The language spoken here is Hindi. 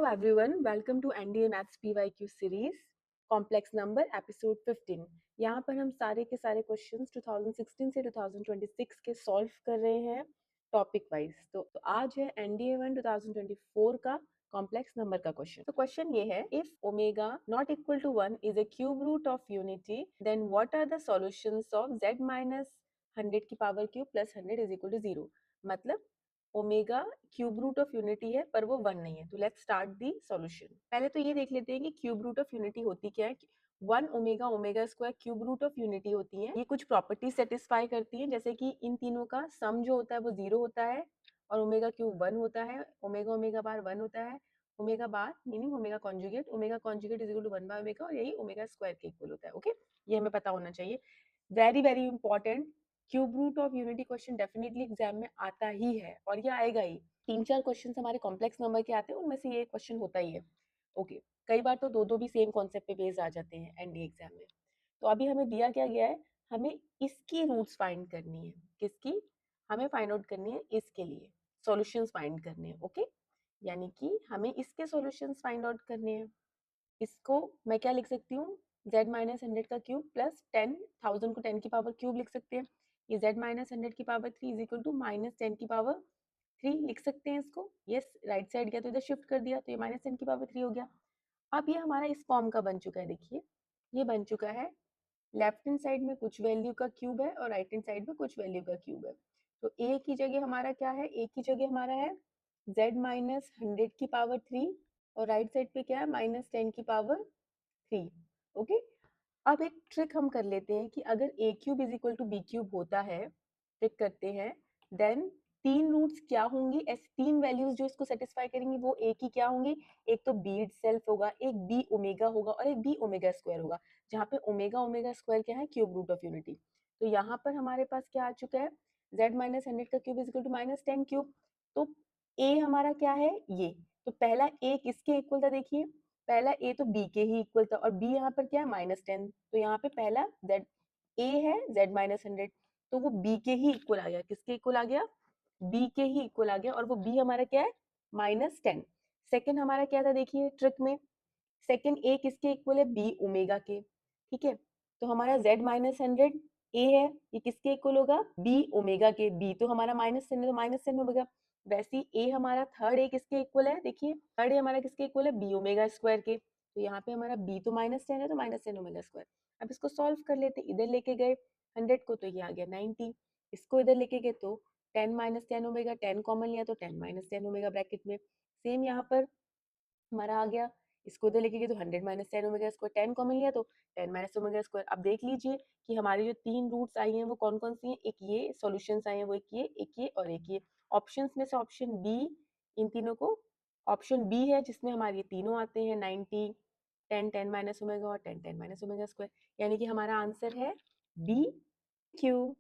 everyone, welcome to NDA Maths PYQ series, Complex Number Episode 15। यहाँ पर हम सारे के सारे क्वेश्चंस 2016 से 2026 के सॉल्व कर रहे हैं टॉपिक वाइज। तो आज है NDA 1 2024 का कॉम्प्लेक्स नंबर का क्वेश्चन। तो क्वेश्चन ये है, if omega not equal to 1 is a cube root of unity, then what are the solutions of z minus 100 की power cube plus 100 is equal to 0। मतलब omega cube root of unity है पर वो 1 नहीं है। तो लेट्स स्टार्ट दी सॉल्यूशन। पहले तो ये देख लेते हैं कि क्यूब रूट ऑफ यूनिटी होती क्या है। 1 omega omega square cube root of unity होती है। ये कुछ प्रॉपर्टी सेटिस्फाई करती है, जैसे कि इन तीनों का सम जो होता है वो 0 होता है और ओमेगा क्यूब 1 होता है, ओमेगा ओमेगा बार 1 होता है, omega bar meaning omega conjugate is equal to 1 by omega, और यही ओमेगा स्क्वायर के इक्वल होता है। ओके, ये हमें पता होना चाहिए। Very very important, cube root of unity question definitely exam में आता ही है और ये आएगा ही। 3-4 क्वेश्चन हमारे कॉम्प्लेक्स नंबर के आते हैं, उनमें से ये क्वेश्चन होता ही है। ओके, कई बार तो दो भी सेम कॉन्सेप्ट पे बेस्ड आ जाते हैं एनडीए एग्जाम में। तो अभी हमें दिया क्या गया है, हमें इसकी रूट्स फाइंड करनी है। किसकी? हमें फाइंड आउट करनी है इसके लिए, सॉल्यूशंस फाइंड करने हैं। ओके, यानी कि हमें इसके सॉल्यूशंस फाइंड आउट करने हैं। इसको मैं क्या लिख सकती हूँ, z माइनस 100 का क्यूब प्लस 10,000 को 10 की पावर क्यूब लिख सकते हैं। ये z माइनस 100 की power 3 is equal to minus 10 की पावर 3 लिख सकते हैं इसको। यस, राइट साइड गया तो इधर शिफ्ट कर दिया तो ये माइनस 10 की पावर 3 हो गया। अब ये हमारा इस फॉर्म का बन चुका है। देखिए ये बन चुका है, लेफ्ट हैंड साइड में कुछ वैल्यू का क्यूब है और राइट हैंड साइड में कुछ वैल्यू का क्यूब है। तो a की जगह हमारा क्या है, a की जगह हमारा है z माइनस 100 की पावर 3 और राइट साइड पे क्या है माइनस 10 की पावर 3। ओके, अब एक ट्रिक हम कर लेते हैं कि अगर a cube is equal to B cube होता है, ट्रिक करते हैं, देन तीन रूट्स क्या होंगी, ऐसी तीन वैल्यूज जो इसको सेटिस्फाई करेंगी वो a की क्या होंगी। एक तो b इटसेल्फ होगा, एक b ओमेगा होगा और एक b ओमेगा स्क्वायर होगा, जहाँ पे ओमेगा ओमेगा स्क्वायर क्या है, क्यूब रूट ऑफ यूनिटी। तो यहाँ पर हमारे पास क्या आ चुका है, z माइनस 100 का cube is equal to minus 10 cube. तो a हमारा क्या है ये, तो पहला a किसके इक्वल था, देखिए पहला a तो b के ही इक्वल था और b यहाँ पर क्या है माइनस 10। तो यहाँ पे पहला z a है z माइनस 100, तो वो b के ही इक्वल आ गया। किसके इक्वल आ गया, b के ही इक्वल आ गया, और वो b हमारा क्या है माइनस 10। सेकेंड हमारा क्या था, देखिए ट्रिक में सेकेंड a किसके इक्वल है, b ओमेगा के। ठीक है, तो हमारा z माइनस 100 a है, ये किसके इक्वल होगा, b ओमेगा के। b तो हमारा माइनस 10 है तो माइनस 10 होगा। वैसे ही a हमारा थर्ड a किसके इक्वल है, देखिए थर्ड a हमारा किसके इक्वल है, b ओमेगा स्क्वायर के। तो यहाँ पे हमारा b तो माइनस 10 है तो माइनस 10 ओमेगा स्क्वायर। अब इसको सॉल्व कर लेते, इधर लेके गए 100 को तो ये आ गया 90, इसको इधर लेके गए तो 10 माइनस 10 ओमेगा, 10 कॉमन लिया तो 10 माइनस 10 ओमेगा ब्रैकेट में। सेम यहाँ पर हमारा आ गया, इसको इधर लेके गए तो 100 माइनस 10 ओमेगा स्क्वायर, 10 कॉमन लिया तो 10 माइनस ओमेगा स्क्वायर। अब देख लीजिए कि हमारी जो तीन रूट्स आई हैं वो कौन कौन सी हैं, एक ये सॉल्यूशंस आए हैं वो एक ये और एक ये। ऑप्शंस में से ऑप्शन बी, इन तीनों को ऑप्शन बी है जिसमें हमारे ये तीनों आते हैं 90, 10 10 माइनस ओमेगा और 10 10 माइनस ओमेगा स्क्वायर, यानी कि हमारा आंसर है बी क्यू।